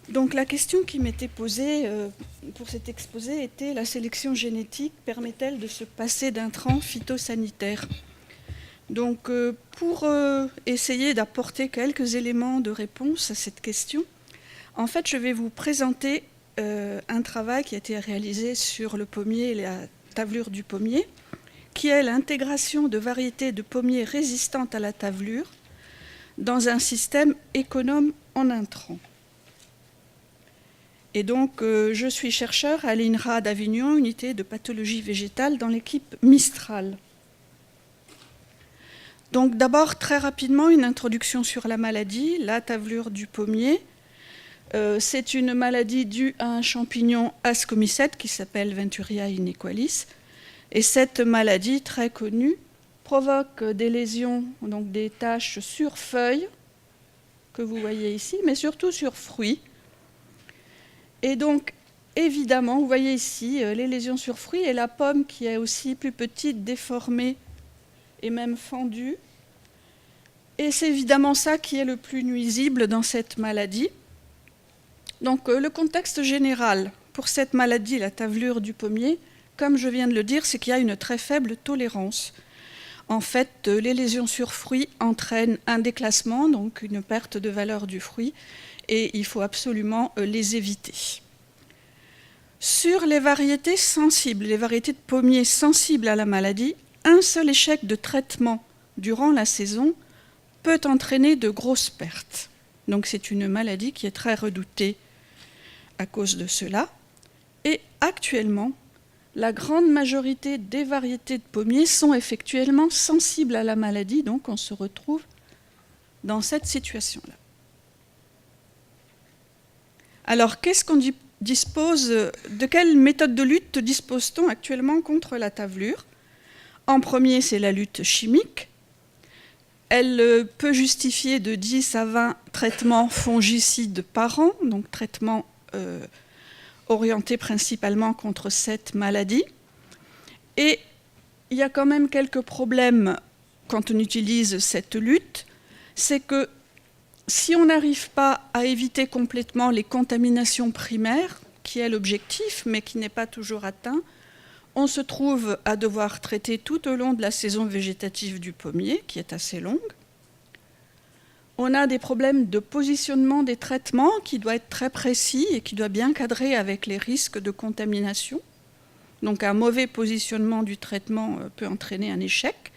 Donc la question qui m'était posée pour cet exposé était: la sélection génétique permet-elle de se passer d'intrants phytosanitaires? Donc pour essayer d'apporter quelques éléments de réponse à cette question, en fait je vais vous présenter un travail qui a été réalisé sur le pommier et la tavelure du pommier, qui est l'intégration de variétés de pommiers résistantes à la tavelure dans un système économe en intrants. Et donc, je suis chercheur à l'INRA d'Avignon, unité de pathologie végétale dans l'équipe Mistral. Donc d'abord, très rapidement, une introduction sur la maladie, la tavelure du pommier. C'est une maladie due à un champignon ascomycète qui s'appelle Venturia inequalis. Et cette maladie, très connue, provoque des lésions, donc des taches sur feuilles, que vous voyez ici, mais surtout sur fruits. Et donc, évidemment, vous voyez ici les lésions sur fruits et la pomme qui est aussi plus petite, déformée et même fendue. Et c'est évidemment ça qui est le plus nuisible dans cette maladie. Donc, le contexte général pour cette maladie, la tavelure du pommier, comme je viens de le dire, c'est qu'il y a une très faible tolérance. En fait, les lésions sur fruits entraînent un déclassement, donc une perte de valeur du fruit, et il faut absolument les éviter. Sur les variétés sensibles, les variétés de pommiers sensibles à la maladie, un seul échec de traitement durant la saison peut entraîner de grosses pertes. Donc c'est une maladie qui est très redoutée à cause de cela. Et actuellement, la grande majorité des variétés de pommiers sont effectivement sensibles à la maladie, donc on se retrouve dans cette situation-là. Alors, de quelle méthode de lutte dispose-t-on actuellement contre la tavelure? En premier, c'est la lutte chimique. Elle peut justifier de 10 à 20 traitements fongicides par an, donc traitements orientés principalement contre cette maladie. Et il y a quand même quelques problèmes quand on utilise cette lutte, c'est que si on n'arrive pas à éviter complètement les contaminations primaires, qui est l'objectif, mais qui n'est pas toujours atteint, on se trouve à devoir traiter tout au long de la saison végétative du pommier, qui est assez longue. On a des problèmes de positionnement des traitements qui doit être très précis et qui doit bien cadrer avec les risques de contamination. Donc un mauvais positionnement du traitement peut entraîner un échec.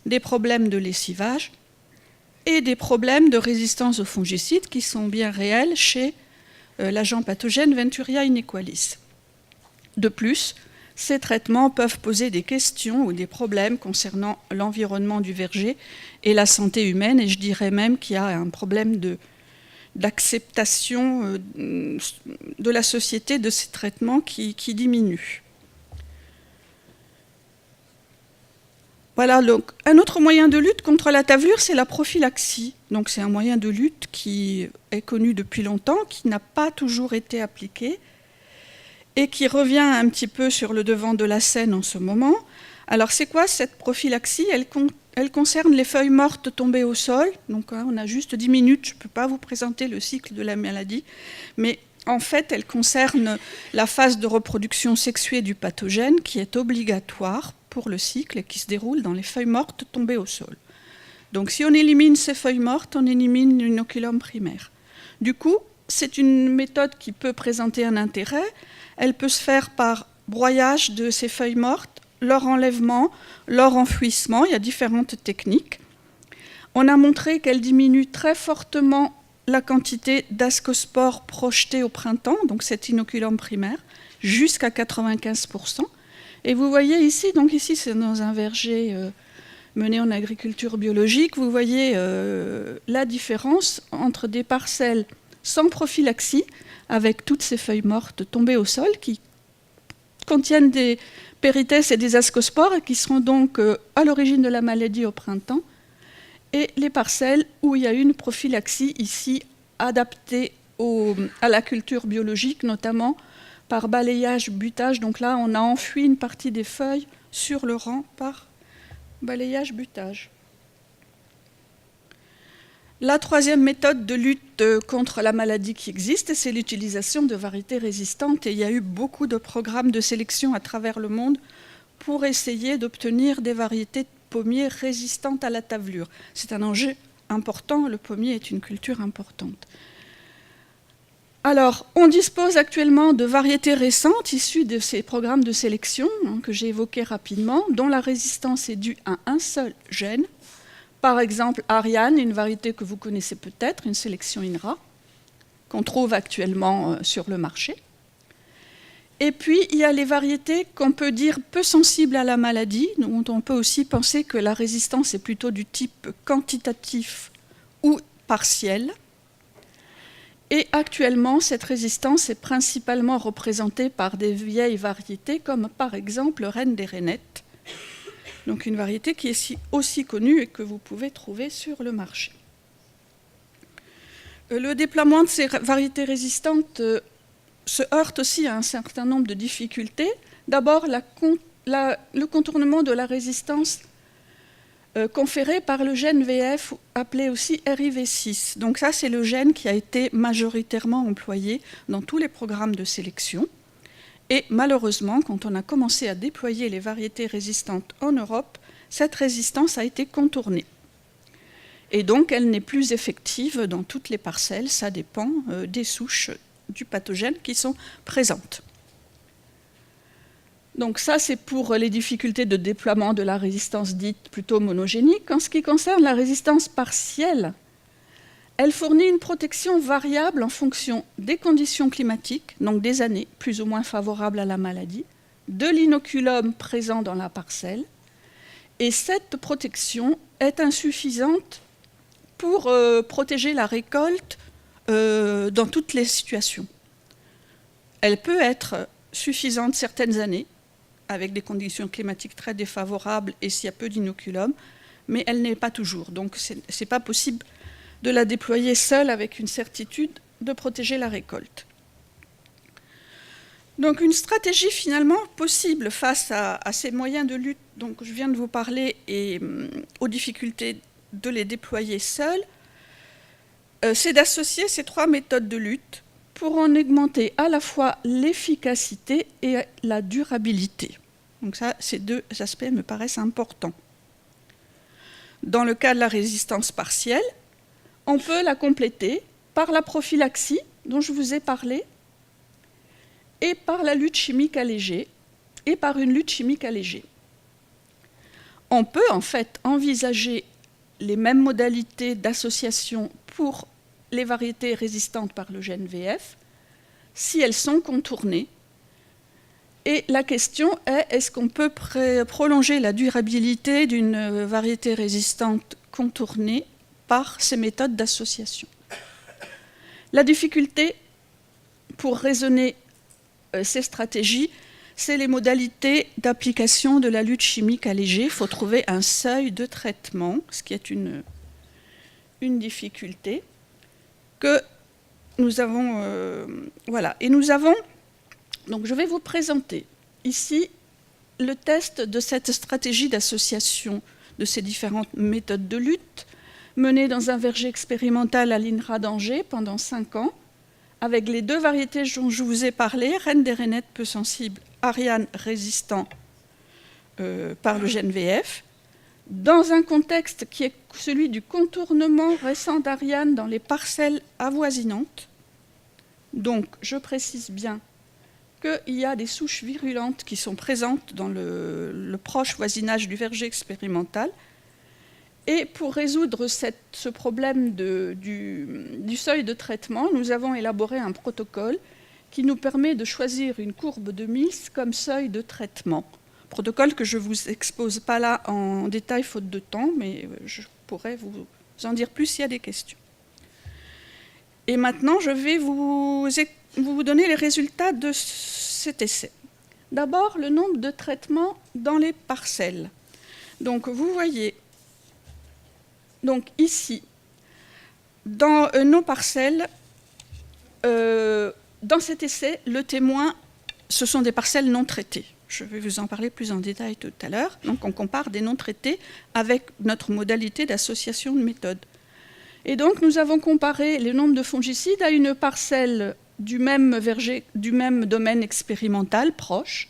Des problèmes de lessivage et des problèmes de résistance aux fongicides qui sont bien réels chez l'agent pathogène Venturia inequalis. De plus, ces traitements peuvent poser des questions ou des problèmes concernant l'environnement du verger et la santé humaine, et je dirais même qu'il y a un problème d'acceptation de la société de ces traitements qui diminue. Voilà, donc un autre moyen de lutte contre la tavelure, c'est la prophylaxie. Donc c'est un moyen de lutte qui est connu depuis longtemps, qui n'a pas toujours été appliqué et qui revient un petit peu sur le devant de la scène en ce moment. Alors c'est quoi cette prophylaxie? Elle concerne les feuilles mortes tombées au sol. Donc on a juste 10 minutes, je ne peux pas vous présenter le cycle de la maladie, mais en fait elle concerne la phase de reproduction sexuée du pathogène qui est obligatoire pour le cycle et qui se déroule dans les feuilles mortes tombées au sol. Donc si on élimine ces feuilles mortes, on élimine l'inoculum primaire. Du coup, c'est une méthode qui peut présenter un intérêt. Elle peut se faire par broyage de ces feuilles mortes, leur enlèvement, leur enfouissement. Il y a différentes techniques. On a montré qu'elle diminue très fortement la quantité d'ascospores projetée au printemps, donc cet inoculum primaire, jusqu'à 95%. Et vous voyez ici, donc ici c'est dans un verger mené en agriculture biologique, vous voyez la différence entre des parcelles sans prophylaxie, avec toutes ces feuilles mortes tombées au sol, qui contiennent des péritès et des ascospores, et qui seront donc à l'origine de la maladie au printemps, et les parcelles où il y a une prophylaxie ici adaptée à la culture biologique, notamment par balayage, butage. Donc là, on a enfui une partie des feuilles sur le rang par balayage, butage. La troisième méthode de lutte contre la maladie qui existe, c'est l'utilisation de variétés résistantes. Et il y a eu beaucoup de programmes de sélection à travers le monde pour essayer d'obtenir des variétés de pommiers résistantes à la tavelure. C'est un enjeu important, le pommier est une culture importante. Alors, on dispose actuellement de variétés récentes issues de ces programmes de sélection que j'ai évoqués rapidement, dont la résistance est due à un seul gène. Par exemple, Ariane, une variété que vous connaissez peut-être, une sélection INRA, qu'on trouve actuellement sur le marché. Et puis, il y a les variétés qu'on peut dire peu sensibles à la maladie, dont on peut aussi penser que la résistance est plutôt du type quantitatif ou partiel. Et actuellement, cette résistance est principalement représentée par des vieilles variétés, comme par exemple Reine des Rainettes, donc une variété qui est aussi connue et que vous pouvez trouver sur le marché. Le déploiement de ces variétés résistantes se heurte aussi à un certain nombre de difficultés. D'abord, le contournement de la résistance conféré par le gène VF, appelé aussi RIV6. Donc ça, c'est le gène qui a été majoritairement employé dans tous les programmes de sélection. Et malheureusement, quand on a commencé à déployer les variétés résistantes en Europe, cette résistance a été contournée. Et donc, elle n'est plus effective dans toutes les parcelles, ça dépend des souches du pathogène qui sont présentes. Donc ça, c'est pour les difficultés de déploiement de la résistance dite plutôt monogénique. En ce qui concerne la résistance partielle, elle fournit une protection variable en fonction des conditions climatiques, donc des années plus ou moins favorables à la maladie, de l'inoculum présent dans la parcelle. Et cette protection est insuffisante pour protéger la récolte dans toutes les situations. Elle peut être suffisante certaines années, avec des conditions climatiques très défavorables et s'il y a peu d'inoculum, mais elle n'est pas toujours. Donc ce n'est pas possible de la déployer seule avec une certitude de protéger la récolte. Donc une stratégie finalement possible face à ces moyens de lutte dont je viens de vous parler et aux difficultés de les déployer seuls, c'est d'associer ces trois méthodes de lutte pour en augmenter à la fois l'efficacité et la durabilité. Donc ça, ces deux aspects me paraissent importants. Dans le cas de la résistance partielle, on peut la compléter par la prophylaxie dont je vous ai parlé et par la lutte chimique allégée et par une lutte chimique allégée. On peut en fait envisager les mêmes modalités d'association pour les variétés résistantes par le gène VF si elles sont contournées. Et la question est, est-ce qu'on peut prolonger la durabilité d'une variété résistante contournée par ces méthodes d'association? La difficulté pour raisonner ces stratégies, c'est les modalités d'application de la lutte chimique allégée. Il faut trouver un seuil de traitement, ce qui est une difficulté que nous avons. Voilà. Et nous avons. Donc, je vais vous présenter ici le test de cette stratégie d'association de ces différentes méthodes de lutte menée dans un verger expérimental à l'INRA d'Angers pendant 5 ans, avec les deux variétés dont je vous ai parlé, Reine des Rainettes peu sensible, Ariane résistant par le gène VF, dans un contexte qui est celui du contournement récent d'Ariane dans les parcelles avoisinantes. Donc, je précise bien qu'il y a des souches virulentes qui sont présentes dans le proche voisinage du verger expérimental. Et pour résoudre ce problème du seuil de traitement, nous avons élaboré un protocole qui nous permet de choisir une courbe de Mills comme seuil de traitement. Protocole que je ne vous expose pas là en détail faute de temps, mais je pourrais vous en dire plus s'il y a des questions. Et maintenant, je vais vous donner les résultats de cet essai. D'abord, le nombre de traitements dans les parcelles. Donc, vous voyez, donc ici, dans nos parcelles, dans cet essai, le témoin, ce sont des parcelles non traitées. Je vais vous en parler plus en détail tout à l'heure. Donc, on compare des non traités avec notre modalité d'association de méthode. Et donc, nous avons comparé le nombre de fongicides à une parcelle du même verger, du même domaine expérimental proche,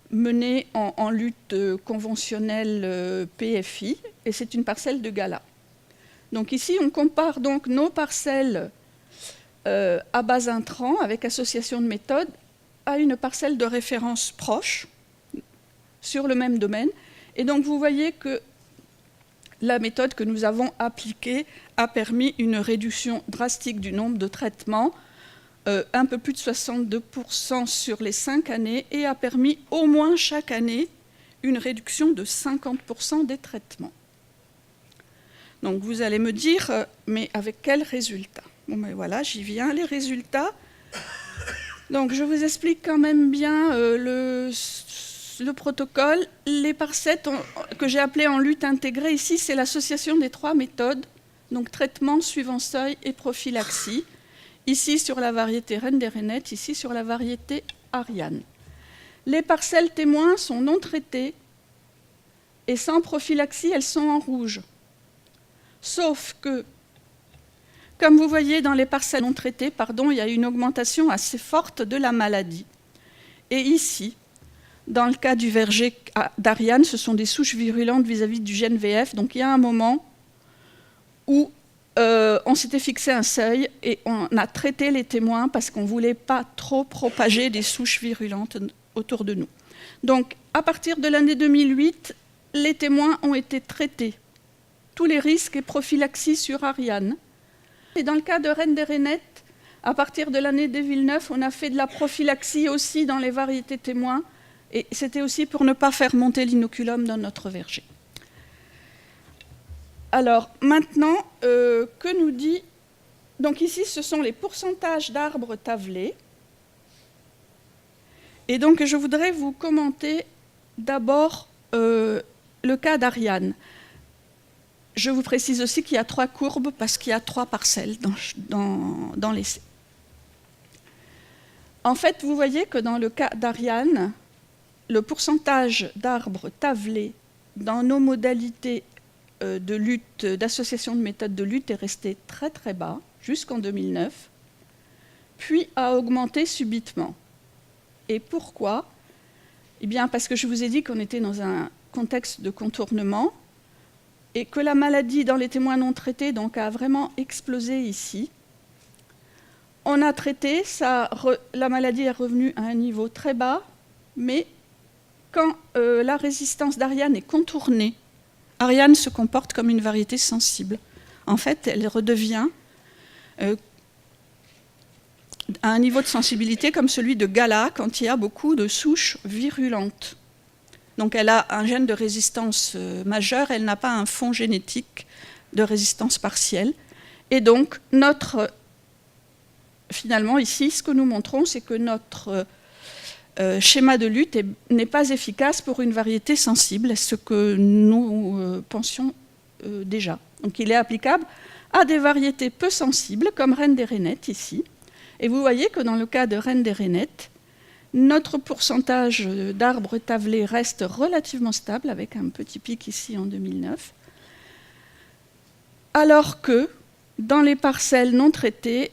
menée en lutte conventionnelle PFI, et c'est une parcelle de Gala. Donc ici, on compare donc nos parcelles à base intrant avec association de méthodes à une parcelle de référence proche sur le même domaine. Et donc vous voyez que la méthode que nous avons appliquée a permis une réduction drastique du nombre de traitements, un peu plus de 62% sur les 5 années, et a permis au moins chaque année une réduction de 50% des traitements. Donc vous allez me dire, mais avec quels résultats? Bon, ben voilà, j'y viens, les résultats. Donc je vous explique quand même bien le protocole. Les parsettes que j'ai appelées en lutte intégrée, ici, c'est l'association des 3 méthodes, donc traitement, suivant seuil et prophylaxie. Ici sur la variété reine des rainettes, ici sur la variété Ariane. Les parcelles témoins sont non traitées et sans prophylaxie, elles sont en rouge. Sauf que, comme vous voyez dans les parcelles non traitées, il y a une augmentation assez forte de la maladie. Et ici, dans le cas du verger d'Ariane, ce sont des souches virulentes vis-à-vis du gène VF. Donc il y a un moment où on s'était fixé un seuil et on a traité les témoins parce qu'on ne voulait pas trop propager des souches virulentes autour de nous. Donc à partir de l'année 2008, les témoins ont été traités. Tous les risques et prophylaxie sur Ariane. Et dans le cas de reine des rainettes, à partir de l'année 2009, on a fait de la prophylaxie aussi dans les variétés témoins. Et c'était aussi pour ne pas faire monter l'inoculum dans notre verger. Alors maintenant, que nous dit... Donc ici, ce sont les pourcentages d'arbres tavelés. Et donc je voudrais vous commenter d'abord le cas d'Ariane. Je vous précise aussi qu'il y a 3 courbes parce qu'il y a 3 parcelles dans l'essai. En fait, vous voyez que dans le cas d'Ariane, le pourcentage d'arbres tavelés dans nos modalités de lutte, d'association de méthodes de lutte est resté très très bas jusqu'en 2009, puis a augmenté subitement. Et pourquoi? Eh bien parce que je vous ai dit qu'on était dans un contexte de contournement et que la maladie dans les témoins non traités donc, a vraiment explosé ici. On a traité, la maladie est revenue à un niveau très bas, mais quand la résistance d'Ariane est contournée, Ariane se comporte comme une variété sensible. En fait, elle redevient à un niveau de sensibilité comme celui de Gala quand il y a beaucoup de souches virulentes. Donc elle a un gène de résistance majeur, elle n'a pas un fond génétique de résistance partielle. Et donc, finalement, ici, ce que nous montrons, c'est que notre schéma de lutte n'est pas efficace pour une variété sensible, ce que nous pensions déjà. Donc il est applicable à des variétés peu sensibles, comme reine des rainettes ici. Et vous voyez que dans le cas de reine des rainettes, notre pourcentage d'arbres tavelés reste relativement stable, avec un petit pic ici en 2009, alors que dans les parcelles non traitées,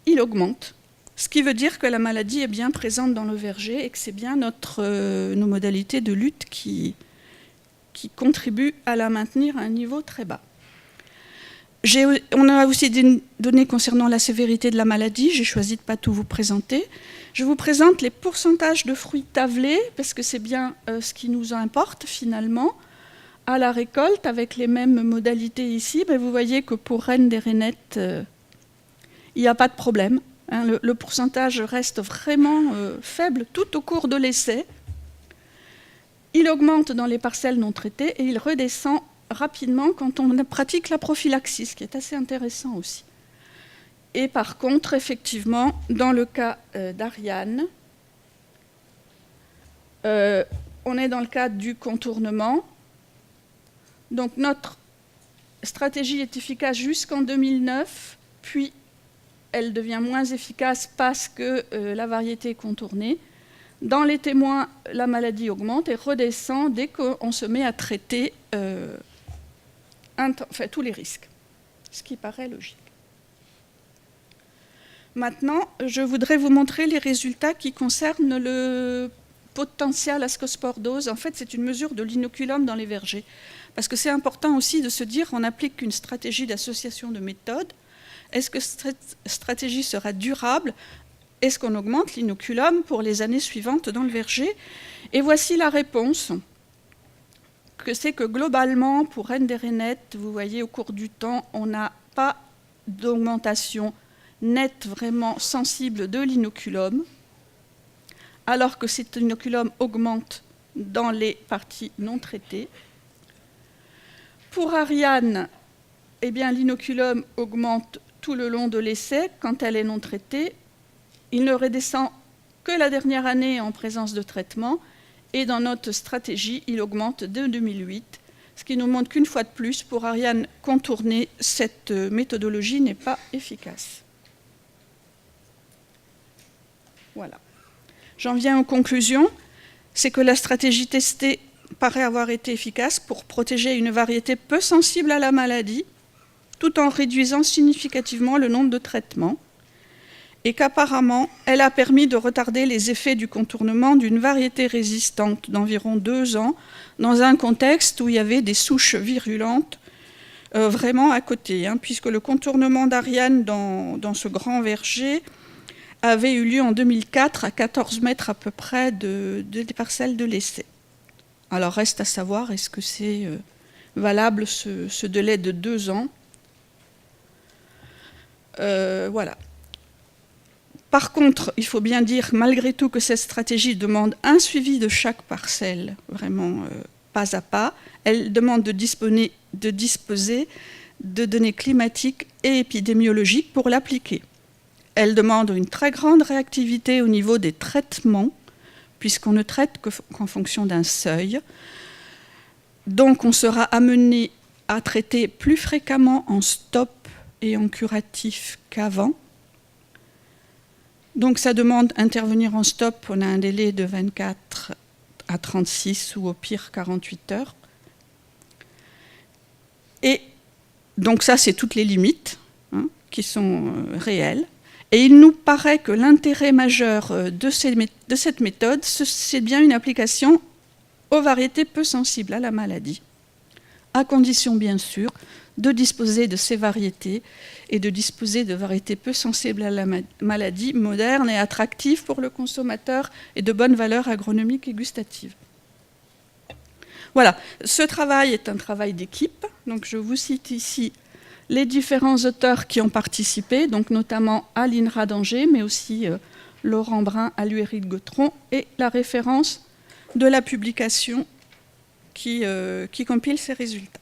il augmente. Ce qui veut dire que la maladie est bien présente dans le verger et que c'est bien nos modalités de lutte qui contribuent à la maintenir à un niveau très bas. On a aussi des données concernant la sévérité de la maladie. J'ai choisi de ne pas tout vous présenter. Je vous présente les pourcentages de fruits tavelés, parce que c'est bien ce qui nous importe finalement. À la récolte, avec les mêmes modalités ici, vous voyez que pour reine des rainettes, il n'y a pas de problème. Le pourcentage reste vraiment faible tout au cours de l'essai. Il augmente dans les parcelles non traitées et il redescend rapidement quand on pratique la prophylaxie, ce qui est assez intéressant aussi. Et par contre, effectivement, dans le cas d'Ariane, on est dans le cadre du contournement. Donc notre stratégie est efficace jusqu'en 2009, puis elle devient moins efficace parce que la variété est contournée. Dans les témoins, la maladie augmente et redescend dès qu'on se met à traiter tous les risques. ce qui paraît logique. Maintenant, je voudrais vous montrer les résultats qui concernent le potentiel ascospordose. En fait, c'est une mesure de l'inoculum dans les vergers. Parce que c'est important aussi de se dire qu'on applique une stratégie d'association de méthodes. Est-ce que cette stratégie sera durable? Est-ce qu'on augmente l'inoculum pour les années suivantes dans le verger? Et voici la réponse, que c'est que globalement, pour N des rainettes, vous voyez, au cours du temps, on n'a pas d'augmentation nette vraiment sensible de l'inoculum, alors que cet inoculum augmente dans les parties non traitées. Pour Ariane, eh bien, l'inoculum augmente tout le long de l'essai quand elle est non traitée. Il ne redescend que la dernière année en présence de traitement, et dans notre stratégie, il augmente dès 2008, ce qui nous montre qu'une fois de plus, pour Ariane contourner, cette méthodologie n'est pas efficace. Voilà. J'en viens aux conclusions. C'est que la stratégie testée paraît avoir été efficace pour protéger une variété peu sensible à la maladie, tout en réduisant significativement le nombre de traitements, et qu'apparemment, elle a permis de retarder les effets du contournement d'une variété résistante d'environ 2 ans, dans un contexte où il y avait des souches virulentes vraiment à côté, puisque le contournement d'Ariane dans ce grand verger avait eu lieu en 2004 à 14 mètres à peu près des parcelles de l'essai. Alors reste à savoir, est-ce que c'est valable ce délai de 2 ans? Voilà. Par contre, il faut bien dire malgré tout que cette stratégie demande un suivi de chaque parcelle, vraiment pas à pas. Elle demande de disposer de données climatiques et épidémiologiques pour l'appliquer. Elle demande une très grande réactivité au niveau des traitements, puisqu'on ne traite qu'en fonction d'un seuil. Donc on sera amené à traiter plus fréquemment en stop et en curatif qu'avant. Donc ça demande d'intervenir en stop, on a un délai de 24 à 36 ou au pire 48 heures. Et donc ça, c'est toutes les limites qui sont réelles. Et il nous paraît que l'intérêt majeur de cette méthode, c'est bien une application aux variétés peu sensibles à la maladie, à condition bien sûr de disposer de ces variétés et de disposer de variétés peu sensibles à la maladie, modernes et attractives pour le consommateur et de bonne valeur agronomique et gustative. Voilà, ce travail est un travail d'équipe. Donc je vous cite ici les différents auteurs qui ont participé, donc notamment à l'INRA d'Angers, mais aussi Laurent Brun à l'URI de Gautron, et la référence de la publication qui compile ces résultats.